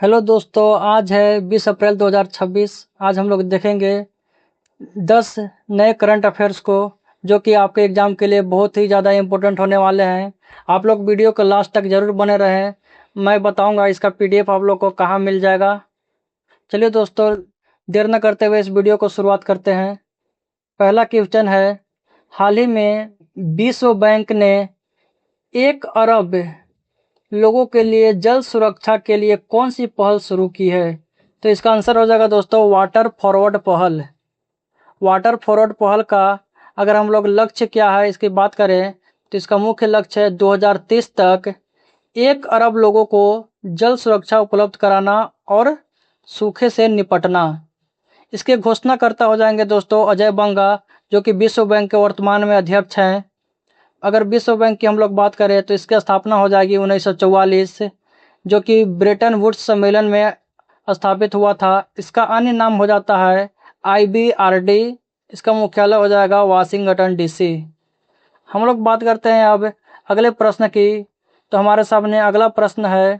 Hello दोस्तों, आज है 20 अप्रैल 2026। आज हम लोग देखेंगे 10 नए करंट अफेयर्स को, जो कि आपके एग्जाम के लिए बहुत ही ज़्यादा इम्पोर्टेंट होने वाले हैं। आप लोग वीडियो को लास्ट तक ज़रूर बने रहें। मैं बताऊंगा इसका पीडीएफ आप लोग को कहाँ मिल जाएगा। चलिए दोस्तों, देर न करते हुए इस वीडियो को शुरुआत करते हैं। पहला क्वेश्चन है, हाल ही में विश्व बैंक ने 1 अरब लोगों के लिए जल सुरक्षा के लिए कौन सी पहल शुरू की है? तो इसका आंसर हो जाएगा दोस्तों, वाटर फॉरवर्ड पहल। वाटर फॉरवर्ड पहल का अगर हम लोग लक्ष्य क्या है इसकी बात करें, तो इसका मुख्य लक्ष्य है 2030 तक 1 अरब लोगों को जल सुरक्षा उपलब्ध कराना और सूखे से निपटना। इसके घोषणाकर्ता हो जाएंगे दोस्तों अजय बंगा, जो कि विश्व बैंक के वर्तमान में अध्यक्ष हैं। अगर विश्व बैंक की हम लोग बात करें तो इसकी स्थापना हो जाएगी 1944, जो कि ब्रेटन वुड्स सम्मेलन में स्थापित हुआ था। इसका अन्य नाम हो जाता है IBRD। इसका मुख्यालय हो जाएगा वाशिंगटन DC। हम लोग बात करते हैं अब अगले प्रश्न की। तो हमारे सामने अगला प्रश्न है,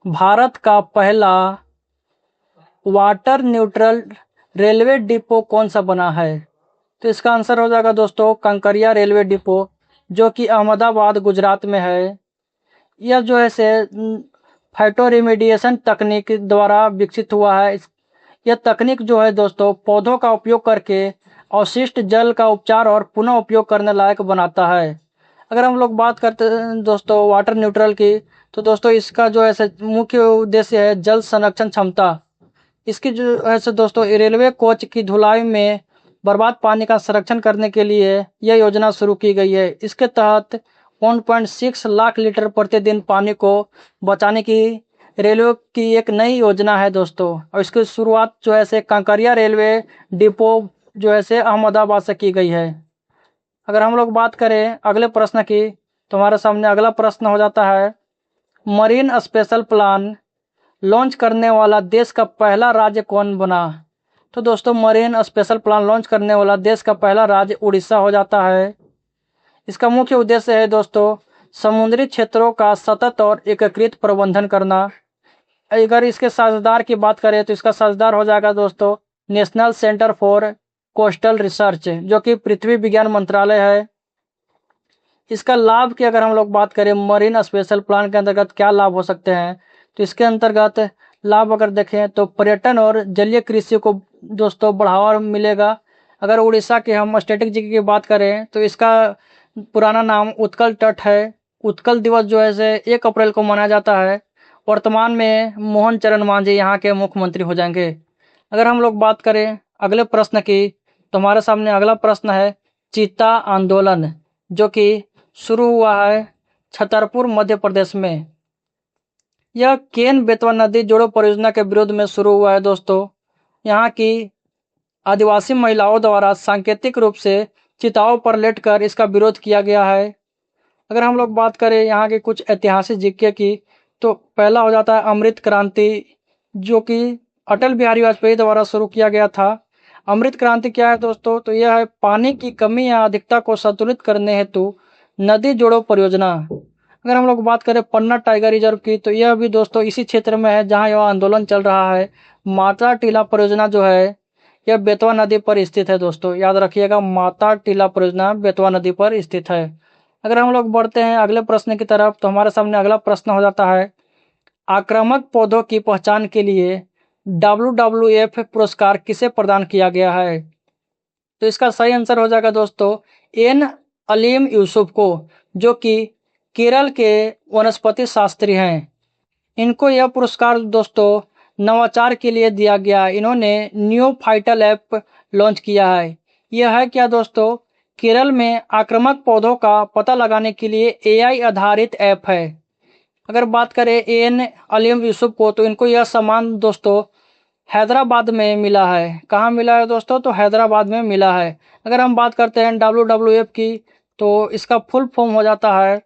भारत का पहला वाटर न्यूट्रल रेलवे डिपो कौन सा बना है? तो इसका आंसर हो जाएगा दोस्तों, कंकरिया रेलवे डिपो, जो कि अहमदाबाद गुजरात में है। यह जो है से फाइटो रिमीडिएशन तकनीक द्वारा विकसित हुआ है। यह तकनीक जो है दोस्तों, पौधों का उपयोग करके अवशिष्ट जल का उपचार और पुनः उपयोग करने लायक बनाता है। अगर हम लोग बात करते हैं दोस्तों वाटर न्यूट्रल की, तो दोस्तों इसका जो है से मुख्य उद्देश्य है जल संरक्षण क्षमता। इसकी जो है से दोस्तों रेलवे कोच की धुलाई में बर्बाद पानी का संरक्षण करने के लिए यह योजना शुरू की गई है। इसके तहत 1.6 लाख लीटर प्रतिदिन पानी को बचाने की रेलवे की एक नई योजना है दोस्तों। और इसकी शुरुआत जो है से कंकरिया रेलवे डिपो जो है से अहमदाबाद से की गई है। अगर हम लोग बात करें अगले प्रश्न की, तो हमारे सामने अगला प्रश्न हो जाता है, मरीन स्पेशल प्लान लॉन्च करने वाला देश का पहला राज्य कौन बना? तो दोस्तों मरीन स्पेशल प्लान लॉन्च करने वाला देश का पहला राज्य उड़ीसा हो जाता है। इसका मुख्य उद्देश्य है दोस्तों समुद्री क्षेत्रों का सतत और एकीकृत प्रबंधन करना। अगर इसके साझेदार की बात करें तो इसका साझेदार हो जाएगा दोस्तों national centre for coastal research, जो कि पृथ्वी विज्ञान मंत्रालय है। इसका लाभ की अगर हम लोग बात करें मरीन स्पेशल प्लान के अंतर्गत क्या लाभ हो सकते हैं, तो इसके अंतर्गत लाभ अगर देखें तो पर्यटन और जलीय कृषि को दोस्तों बढ़ावा मिलेगा। अगर उड़ीसा के हम स्ट्रेटेजी की बात करें तो इसका पुराना नाम उत्कल तट है। उत्कल दिवस जो है से 1 अप्रैल को मनाया जाता है। वर्तमान में मोहन चरण मांझी यहाँ के मुख्यमंत्री हो जाएंगे। अगर हम लोग बात करें अगले प्रश्न की, तो हमारे सामने अगला प्रश्न है, चीता आंदोलन जो कि शुरू हुआ है छतरपुर मध्य प्रदेश में। यह केन बेतवा नदी जोड़ो परियोजना के विरोध में शुरू हुआ है दोस्तों। यहाँ की आदिवासी महिलाओं द्वारा सांकेतिक रूप से चिताओं पर लेटकर इसका विरोध किया गया है। अगर हम लोग बात करें यहाँ के कुछ ऐतिहासिक जिक्के की, तो पहला हो जाता है अमृत क्रांति, जो कि अटल बिहारी वाजपेयी द्वारा शुरू किया गया था। अमृत क्रांति क्या है दोस्तों, तो यह है पानी की कमी या अधिकता को संतुलित करने हेतु नदी जोड़ो परियोजना। अगर हम लोग बात करें पन्ना टाइगर रिजर्व की, तो यह भी दोस्तों इसी क्षेत्र में है जहां यह आंदोलन चल रहा है। माता टीला परियोजना जो है यह बेतवा नदी पर स्थित है दोस्तों, याद रखिएगा माता टीला परियोजना बेतवा नदी पर स्थित है। अगर हम लोग बढ़ते हैं अगले प्रश्न की तरफ, तो हमारे सामने अगला प्रश्न हो जाता है, आक्रामक पौधों की पहचान के लिए WWF पुरस्कार किसे प्रदान किया गया है? तो इसका सही आंसर हो जाएगा दोस्तों एन अलीम यूसुफ को, जो कि केरल के वनस्पति शास्त्री हैं। इनको यह पुरस्कार दोस्तों नवाचार के लिए दिया गया। इन्होंने न्यू फाइटल ऐप लॉन्च किया है। यह है क्या दोस्तों, केरल में आक्रामक पौधों का पता लगाने के लिए AI आधारित ऐप है। अगर बात करें एन अलीम यूसुफ को, तो इनको यह सम्मान दोस्तों हैदराबाद में मिला है। कहाँ मिला है दोस्तों, तो हैदराबाद में मिला है। अगर हम बात करते हैं WWF की, तो इसका फुल फॉर्म हो जाता है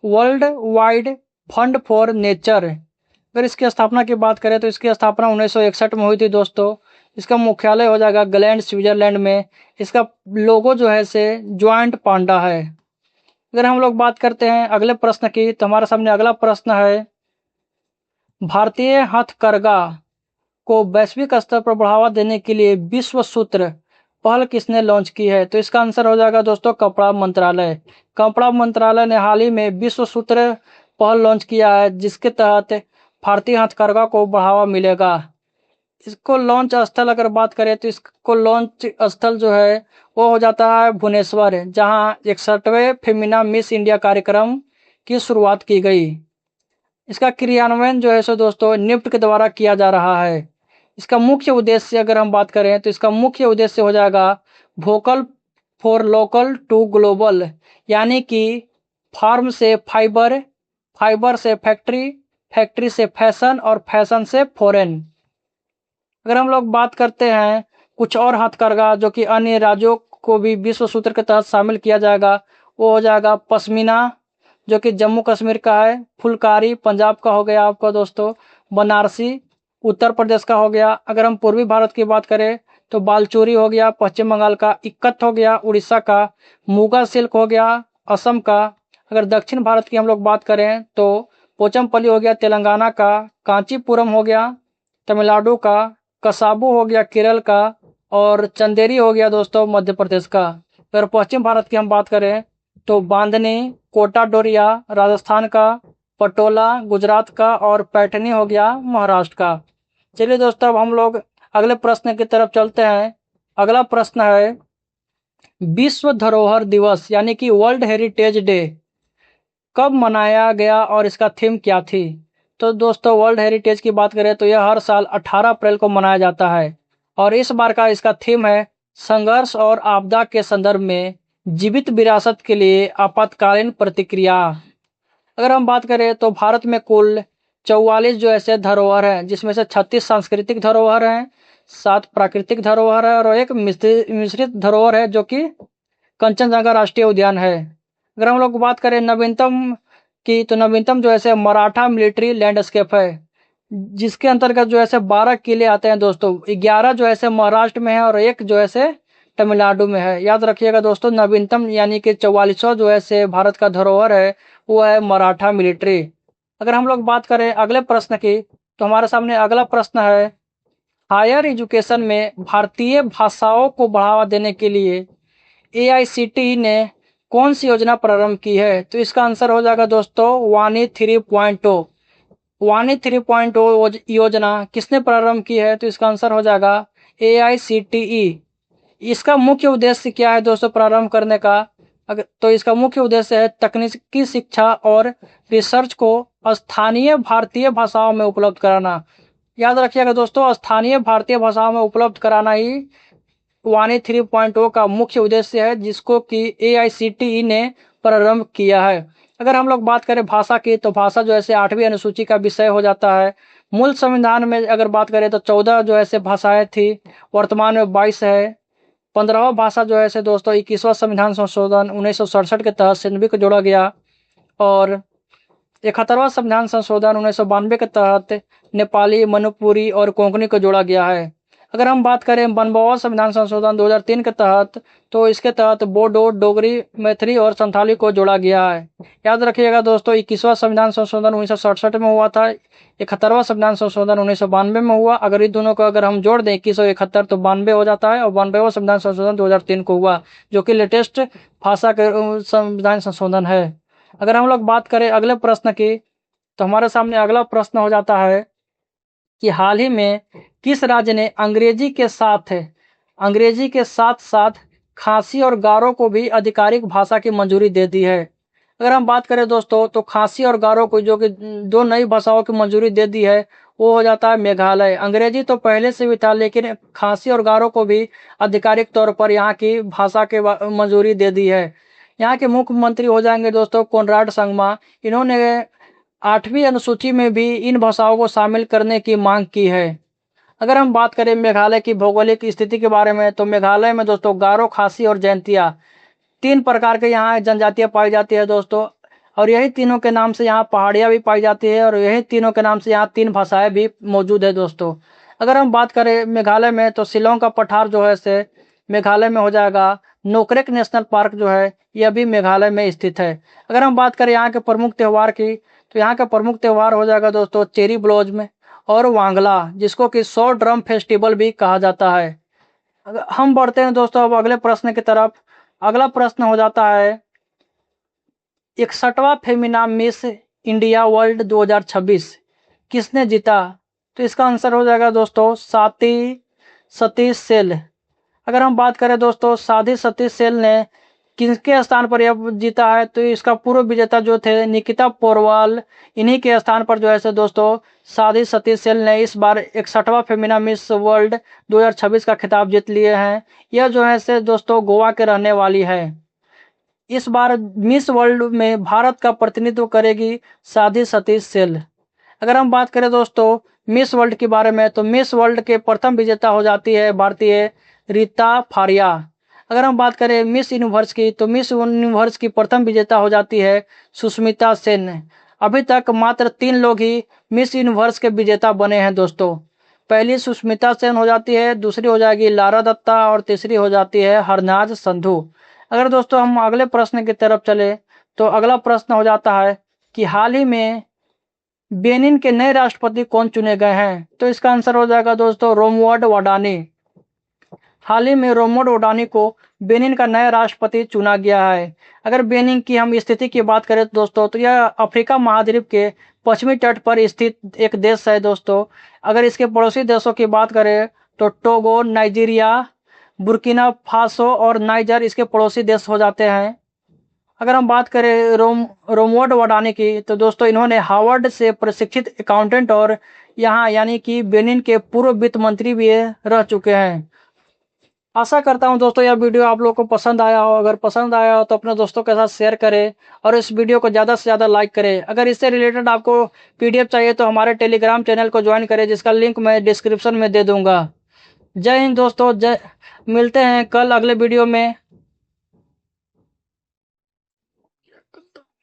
world wide fund for nature. अगर इसकी स्थापना की बात करें तो इसकी स्थापना 1961 में हुई थी दोस्तों। इसका मुख्यालय हो जाएगा ग्लैंड स्विट्जरलैंड में। इसका लोगो जो है से ज्वाइंट पांडा है। अगर हम लोग बात करते हैं अगले प्रश्न की, तो हमारे सामने अगला प्रश्न है, भारतीय हथकरघा को वैश्विक स्तर पर बढ़ावा देने के लिए विश्व सूत्र पहल किसने लॉन्च की है? तो इसका आंसर हो जाएगा दोस्तों कपड़ा मंत्रालय। कपड़ा मंत्रालय ने हाल ही में विश्व सूत्र पहल लॉन्च किया है, जिसके तहत भारतीय हथकरघा को बढ़ावा मिलेगा। इसको लॉन्च स्थल अगर बात करें तो इसको लॉन्च स्थल जो है वो हो जाता है भुवनेश्वर, जहां 61वें फेमिना मिस इंडिया कार्यक्रम की शुरुआत की गई। इसका क्रियान्वयन जो है सो दोस्तों निफ्ट के द्वारा किया जा रहा है। इसका मुख्य उद्देश्य अगर हम बात करें तो इसका मुख्य उद्देश्य हो जाएगा vocal for local to global, यानी कि फार्म से फाइबर, फाइबर से फैक्ट्री, फैक्ट्री से फैशन और फैशन से फॉरेन। अगर हम लोग बात करते हैं कुछ और हथकरघा जो कि अन्य राज्यों को भी विश्व सूत्र के तहत शामिल किया जाएगा, वो हो जाएगा पश्मीना जो कि जम्मू कश्मीर का है, फुलकारी पंजाब का हो गया आपका दोस्तों, बनारसी उत्तर प्रदेश का हो गया। अगर हम पूर्वी भारत की बात करें तो बालचोरी हो गया पश्चिम बंगाल का, इक्कत हो गया उड़ीसा का, मुगा सिल्क हो गया असम का। अगर दक्षिण भारत की हम लोग बात करें तो पोचमपल्ली हो गया तेलंगाना का, कांचीपुरम हो गया तमिलनाडु का, कसाबू हो गया केरल का और चंदेरी हो गया दोस्तों मध्य प्रदेश का। अगर पश्चिम भारत की हम बात करें तो बांधनी, कोटा डोरिया राजस्थान का, पटोला गुजरात का और पैठनी हो गया महाराष्ट्र का। चलिए दोस्तों अब हम लोग अगले प्रश्न की तरफ चलते हैं। अगला प्रश्न है विश्व धरोहर दिवस यानी कि वर्ल्ड हेरिटेज डे कब मनाया गया और इसका थीम क्या थी? तो दोस्तों वर्ल्ड हेरिटेज की बात करें तो यह हर साल 18 अप्रैल को मनाया जाता है और इस बार का इसका थीम है संघर्ष और आपदा के संदर्भ में जीवित विरासत के लिए आपातकालीन प्रतिक्रिया। अगर हम बात करें तो भारत में कुल 44 जो ऐसे धरोहर हैं, जिसमें से 36 सांस्कृतिक धरोहर हैं, 7 प्राकृतिक धरोहर है और एक मिश्रित धरोहर है जो कि कंचनजंगा राष्ट्रीय उद्यान है। अगर हम लोग बात करें नवीनतम की तो नवीनतम जो है मराठा मिलिट्री लैंडस्केप है, जिसके अंतर्गत जो है 12 किले आते हैं दोस्तों। 11 जो है महाराष्ट्र में है और एक जो है तमिलनाडु में है। याद रखिएगा दोस्तों नवीनतम यानी कि 44वां जो है भारत का धरोहर है वो है मराठा मिलिट्री। अगर हम लोग बात करें अगले प्रश्न की तो हमारे सामने अगला प्रश्न है हायर एजुकेशन में भारतीय भाषाओं को बढ़ावा देने के लिए AICTE ने कौन सी योजना प्रारंभ की है? तो इसका आंसर हो जाएगा दोस्तों वाणी 3.0। वाणी 3.0 योजना किसने प्रारंभ की है? तो इसका आंसर हो जाएगा AICTE। इसका मुख्य उद्देश्य क्या है दोस्तों प्रारंभ करने का? तो इसका मुख्य उद्देश्य है तकनीकी शिक्षा और रिसर्च को स्थानीय भारतीय भाषाओं में उपलब्ध कराना। याद रखिएगा दोस्तों स्थानीय भारतीय भाषाओं में उपलब्ध कराना ही वाणी 3.0 का मुख्य उद्देश्य है, जिसको कि AICTE ने प्रारंभ किया है। अगर हम लोग बात करें भाषा की तो भाषा जो है 8वीं अनुसूची का विषय हो जाता है। मूल संविधान में अगर बात करें तो 14 जो है भाषाएं थी, वर्तमान में 22 है। 15वां भाषा जो है दोस्तों 21वां संविधान संशोधन 1967 के तहत सिंधवी को जोड़ा गया और 71वां संविधान संशोधन 1992 के तहत नेपाली, मणिपुरी और कोंकणी को जोड़ा गया है। अगर हम बात करें 92वां संविधान संशोधन 2003 के तहत तो इसके तहत बोडो, डोगरी, मैथिली और संथाली को जोड़ा गया है। याद रखिएगा दोस्तों 21वां संविधान संशोधन 1967 में हुआ था, 71वां संविधान संशोधन 1992 में हुआ। अगर इन दोनों को अगर हम जोड़ दें 2171 तो 92 हो जाता है और 92वां संविधान संशोधन 2003 को हुआ, जो कि लेटेस्ट भाषा के संविधान संशोधन है। अगर हम लोग बात करें अगले प्रश्न की तो हमारे सामने अगला प्रश्न हो जाता है कि हाल ही में किस राज्य ने अंग्रेजी के साथ साथ खासी और गारो को भी आधिकारिक भाषा की मंजूरी दे दी है? अगर हम बात करें दोस्तों तो खासी और गारो को जो कि 2 नई भाषाओं की मंजूरी दे दी है वो हो जाता है मेघालय। अंग्रेजी तो पहले से भी था लेकिन खासी और गारो को भी आधिकारिक तौर पर यहाँ की भाषा के मंजूरी दे दी है। यहाँ के मुख्यमंत्री हो जाएंगे दोस्तों कोनराड संगमा। इन्होंने 8वीं अनुसूची में भी इन भाषाओं को शामिल करने की मांग की है। अगर हम बात करें मेघालय की भौगोलिक स्थिति के बारे में तो मेघालय में दोस्तों गारो, खासी और जैंतिया 3 प्रकार के यहाँ जनजातियां पाई जाती है दोस्तों, और यही तीनों के नाम से यहाँ पहाड़ियाँ भी पाई जाती है और यही तीनों के नाम से यहाँ 3 भाषाएं भी मौजूद है दोस्तों। अगर हम बात करें मेघालय में तो शिलोंग का पठार जो है से मेघालय में हो जाएगा। नोकरेक नेशनल पार्क जो है यह भी मेघालय में स्थित है। अगर हम बात करें यहाँ के प्रमुख त्योहार की तो यहाँ का प्रमुख त्यौहार हो जाएगा दोस्तों चेरी ब्लॉसम और वांगला, जिसको कि 100 ड्रम फेस्टिवल भी कहा जाता है। हम बढ़ते हैं दोस्तों अब अगले प्रश्न की तरफ। अगला प्रश्न हो जाता है 61वां फेमिना मिस इंडिया वर्ल्ड 2026 किसने जीता? तो इसका आंसर हो जाएगा दोस्तों साथी सतीश सेल। अगर हम बात करें दोस्तों साथी सतीश सेल ने किसके स्थान पर यह जीता है, तो इसका पूर्व विजेता जो थे निकिता पोरवाल, इन्हीं के स्थान पर जो है से दोस्तों साथी सतीश सेल ने इस बार 61वां फेमिना मिस वर्ल्ड 2026 का खिताब जीत लिए हैं। यह जो है से दोस्तों गोवा के रहने वाली है। इस बार मिस वर्ल्ड में भारत का प्रतिनिधित्व करेगी साथी सतीश सेल। अगर हम बात करें दोस्तों मिस वर्ल्ड के बारे में, तो मिस वर्ल्ड के प्रथम विजेता हो जाती है भारतीय रीता फारिया। अगर हम बात करें मिस यूनिवर्स की, तो मिस यूनिवर्स की प्रथम विजेता हो जाती है सुष्मिता सेन। अभी तक मात्र 3 लोग ही मिस यूनिवर्स के विजेता बने हैं दोस्तों। पहली सुष्मिता सेन हो जाती है, दूसरी हो जाएगी लारा दत्ता और तीसरी हो जाती है हरनाज संधू। अगर दोस्तों हम अगले प्रश्न की तरफ चले, तो अगला प्रश्न हो जाता है कि हाल ही में बेनिन के नए राष्ट्रपति कौन चुने गए हैं? तो इसका आंसर हो जाएगा दोस्तों रोमुआल्ड वाडानी। हाल ही में रोमुआल्ड वाडानी को बेनिन का नया राष्ट्रपति चुना गया है। अगर बेनिन की हम स्थिति की बात करें दोस्तों, तो यह अफ्रीका महाद्वीप के पश्चिमी तट पर स्थित एक देश है दोस्तों। अगर इसके पड़ोसी देशों की बात करें तो टोगो, नाइजीरिया, बुर्किना फासो और नाइजर इसके पड़ोसी देश हो जाते हैं। अगर हम बात करें रोमुआल्ड वाडानी की, तो दोस्तों इन्होंने हार्वर्ड से प्रशिक्षित अकाउंटेंट और यहाँ यानी कि बेनिन के पूर्व वित्त मंत्री भी रह चुके हैं। आशा करता हूं दोस्तों यह वीडियो आप लोगों को पसंद आया हो। अगर पसंद आया हो तो अपने दोस्तों के साथ शेयर करें और इस वीडियो को ज़्यादा से ज़्यादा लाइक करें। अगर इससे रिलेटेड आपको पीडीएफ चाहिए तो हमारे टेलीग्राम चैनल को ज्वाइन करें, जिसका लिंक मैं डिस्क्रिप्शन में दे दूंगा। जय हिंद दोस्तों, मिलते हैं कल अगले वीडियो में।